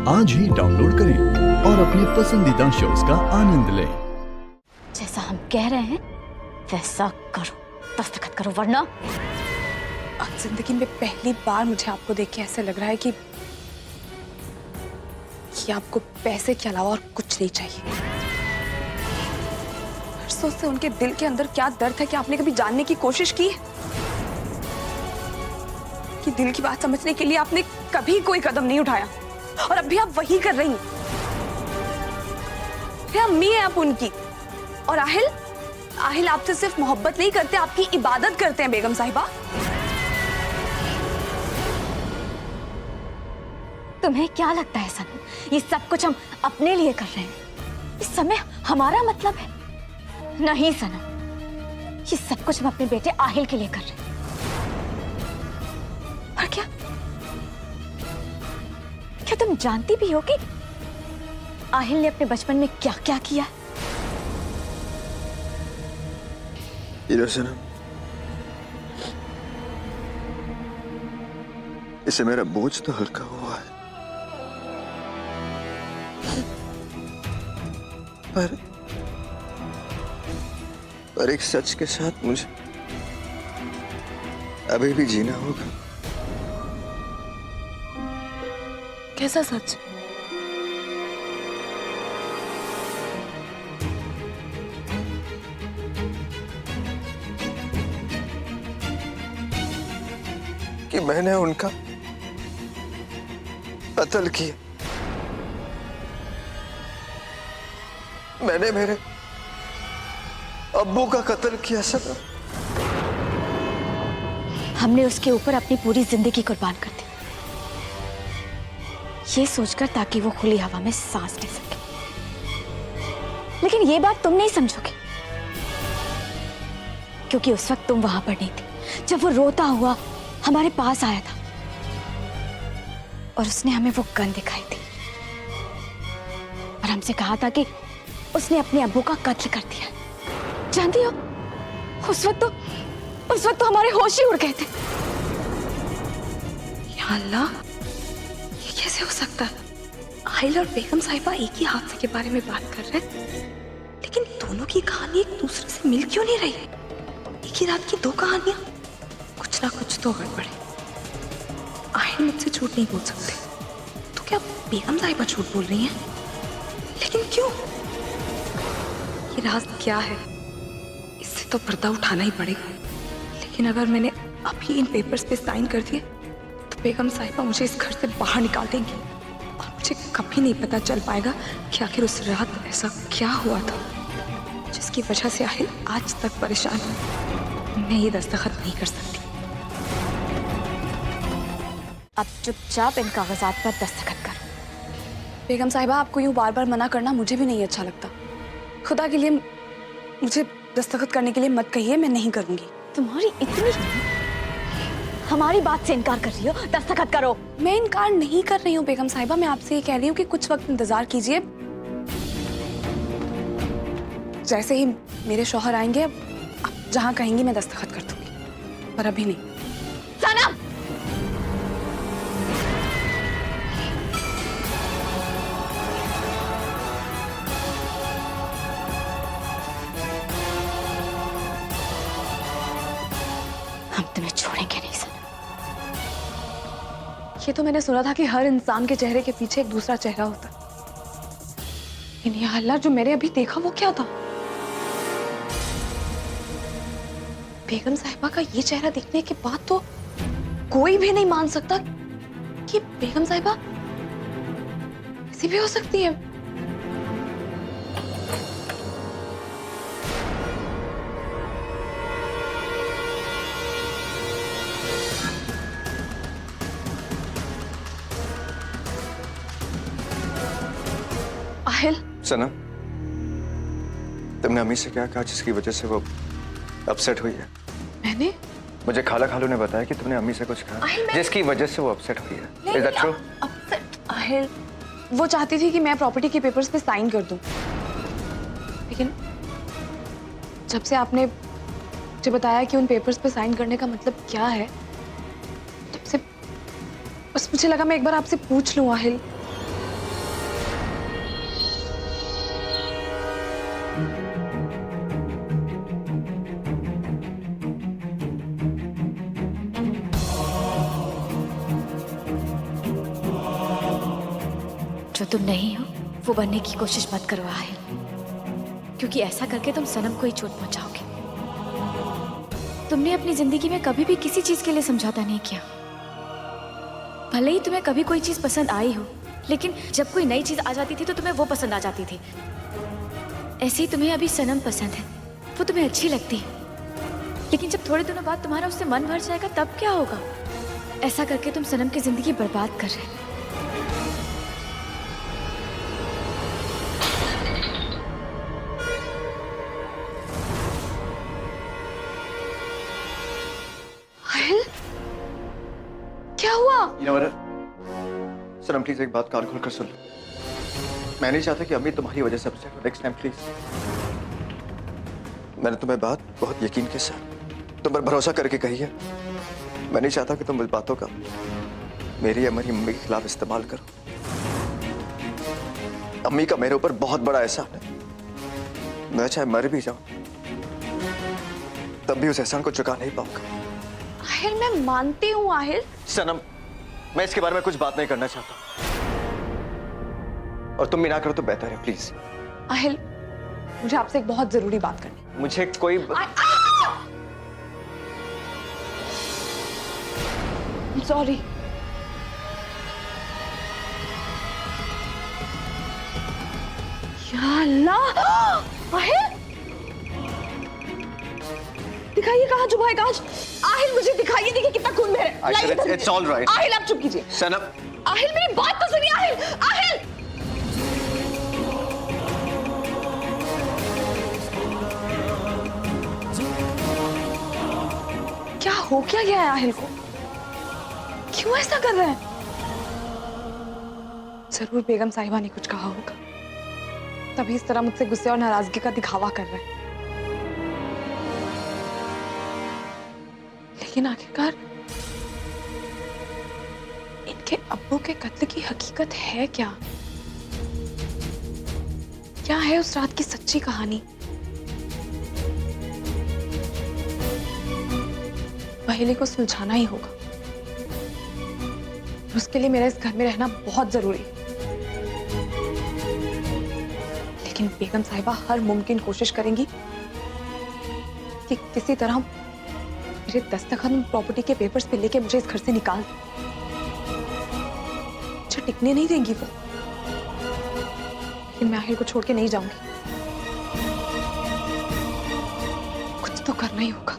आज ही डाउनलोड करें और अपने पसंदीदा शोज का आनंद लें। जैसा हम कह रहे हैं वैसा करो, दस्तखत करो वरना। आज जिंदगी में पहली बार मुझे आपको देख के ऐसे लग रहा है कि आपको पैसे के अलावा और कुछ नहीं चाहिए। परसों से उनके दिल के अंदर क्या दर्द है कि आपने कभी जानने की कोशिश की है? कि दिल की बात समझने के लिए आपने कभी कोई कदम नहीं उठाया और अब भी आप वही कर रही हैं। अम्मी है आप उनकी, और आहिल आपसे सिर्फ मोहब्बत नहीं करते, आपकी इबादत करते हैं बेगम साहिबा। तुम्हें क्या लगता है सनम, ये सब कुछ हम अपने लिए कर रहे हैं? इस समय हमारा मतलब है? नहीं सनम, ये सब कुछ हम अपने बेटे आहिल के लिए कर रहे हैं। और क्या तुम जानती भी हो कि आहिल ने अपने बचपन में क्या क्या किया? सनम, इससे मेरा बोझ तो हल्का हुआ है, पर एक सच के साथ मुझे अभी भी जीना होगा। कैसा सच? कि मैंने उनका कत्ल किया। मैंने मेरे अब्बू का कत्ल किया सनम। हमने उसके ऊपर अपनी पूरी जिंदगी कुर्बान कर दी, ये सोचकर ताकि वो खुली हवा में सांस ले सके। लेकिन ये बात तुम नहीं समझोगे, क्योंकि उस वक्त तुम वहां पर नहीं थी जब वो रोता हुआ हमारे पास आया था और उसने हमें वो गन दिखाई थी और हमसे कहा था कि उसने अपने अब्बू का कत्ल कर दिया। जानती हो, उस वक्त तो हमारे होश ही उड़ गए थे। या अल्लाह, ये कैसे हो सकता है? आहिल और बेगम साहिबा एक ही हादसे के बारे में बात कर रहे हैं, लेकिन दोनों की कहानी एक दूसरे से मिल क्यों नहीं रही? एक ही रात की दो कहानियां, कुछ ना कुछ तो गड़बड़ है। आहिल मुझसे झूठ नहीं बोल सकते, तो क्या बेगम साहिबा झूठ बोल रही हैं? लेकिन क्यों? ये राज क्या है? इससे तो पर्दा उठाना ही पड़ेगा। लेकिन अगर मैंने अभी इन पेपर्स पे साइन कर दिए तो बेगम साहिबा मुझे इस घर से बाहर निकाल देंगी और मुझे कभी नहीं पता चल पाएगा कि आखिर उस रात ऐसा क्या हुआ था जिसकी वजह से आहिल आज तक परेशान है। मैं ये दस्तखत नहीं कर सकती। अब चुपचाप इन कागजात पर दस्तखत करो। बेगम साहिबा, आपको यूं बार बार मना करना मुझे भी नहीं अच्छा लगता। खुदा के लिए मुझे दस्तखत करने के लिए मत कहिए, मैं नहीं करूंगी। तुम्हारी इतनी हमारी बात से इनकार कर रही हो? दस्तखत करो। मैं इनकार नहीं कर रही हूँ बेगम साहिबा, मैं आपसे ये कह रही हूँ कि कुछ वक्त इंतजार कीजिए। जैसे ही मेरे शौहर आएंगे, आप जहाँ कहेंगी मैं दस्तखत कर दूंगी, पर अभी नहीं। सनम, हम तुम्हें छोड़ेंगे नहीं सनम। ये तो मैंने सुना था कि हर इंसान के चेहरे के पीछे एक दूसरा चेहरा होता है। लेकिन या अल्लाह, जो मैंने अभी देखा वो क्या था? बेगम साहिबा का ये चेहरा देखने के बाद तो कोई भी नहीं मान सकता कि बेगम साहिबा ऐसी भी हो सकती है। आहिल, सनम, तुमने अम्मी से क्या कहा जिसकी वजह से वो अपसेट हुई है? मैंने मुझे खाला खालू ने बताया कि तुमने अम्मी से कुछ कहा जिसकी वजह से वो अपसेट हुई है। Is that true? Upset? Aahil, वो चाहती थी कि मैं प्रॉपर्टी के पेपर्स पे साइन कर दूं, लेकिन जब से आपने मुझे बताया कि उन पेपर्स पे साइन करने का मतलब क्या है, तब से बस मुझे लगा मैं एक बार आपसे पूछ लूं आहिल। जो तुम नहीं हो वो बनने की कोशिश मत करो आहिल, क्योंकि ऐसा करके तुम सनम को ही चोट पहुंचाओगे। तुमने अपनी जिंदगी में कभी भी किसी चीज के लिए समझौता नहीं किया। भले ही तुम्हें कभी कोई चीज पसंद आई हो, लेकिन जब कोई नई चीज आ जाती थी तो तुम्हें वो पसंद आ जाती थी। ऐसे ही तुम्हें अभी सनम पसंद है, वो तुम्हें अच्छी लगती है, लेकिन जब थोड़े दिनों बाद तुम्हारा उससे मन भर जाएगा तब क्या होगा? ऐसा करके तुम सनम की जिंदगी बर्बाद कर रहे हो। आहिल, क्या हुआ? सनम प्लीज एक बात कान खोल कर सुन लो। मैं नहीं चाहता कि अम्मी तुम्हारी वजह से अपसेट हो। Next time please. मैंने तुम्हें बात बहुत यकीन के साथ तुम पर भरोसा करके कही है। मैं नहीं चाहता कि तुम इस बातों का मेरी या मेरी मम्मी के खिलाफ इस्तेमाल करो। अम्मी का मेरे ऊपर बहुत बड़ा एहसान है। मैं चाहे मर भी जाऊं तब भी उस एहसान को चुका नहीं पाऊंगा। आहिल, मैं मानती हूँ आहिल। सनम, मैं इसके बारे में कुछ बात नहीं करना चाहता, और तुम भी ना करो तो बेहतर है प्लीज। आहिल, मुझे आपसे एक बहुत जरूरी बात करनी है। मुझे कोई सॉरी। या अल्लाह! आहिल, दिखाइए कहाँ चुपा है कांच। आहिल, मुझे दिखाइए, देखिए कितना खून बह रहा है। It's all right. आहिल, आप चुप कीजिए। सनम, आहिल, मेरी बात तो सुनिए। आहिल, आहिल! क्या हो क्या गया है आहिल को? क्यों ऐसा कर रहे हैं? जरूर बेगम साहिबा ने कुछ कहा होगा, तभी इस तरह मुझसे गुस्से और नाराजगी का दिखावा कर रहे हैं। लेकिन आखिरकार इनके अब्बू के कत्ल की हकीकत है क्या? क्या है उस रात की सच्ची कहानी? पहेली को सुलझाना ही होगा। उसके लिए मेरा इस घर में रहना बहुत जरूरी है। लेकिन बेगम साहिबा हर मुमकिन कोशिश करेंगी कि किसी तरह मेरे दस्तखत प्रॉपर्टी के पेपर्स पे लेके मुझे इस घर से निकाल दें। मुझे टिकने नहीं देंगी वो। लेकिन मैं आहिल को छोड़ के नहीं जाऊंगी। कुछ तो करना ही होगा।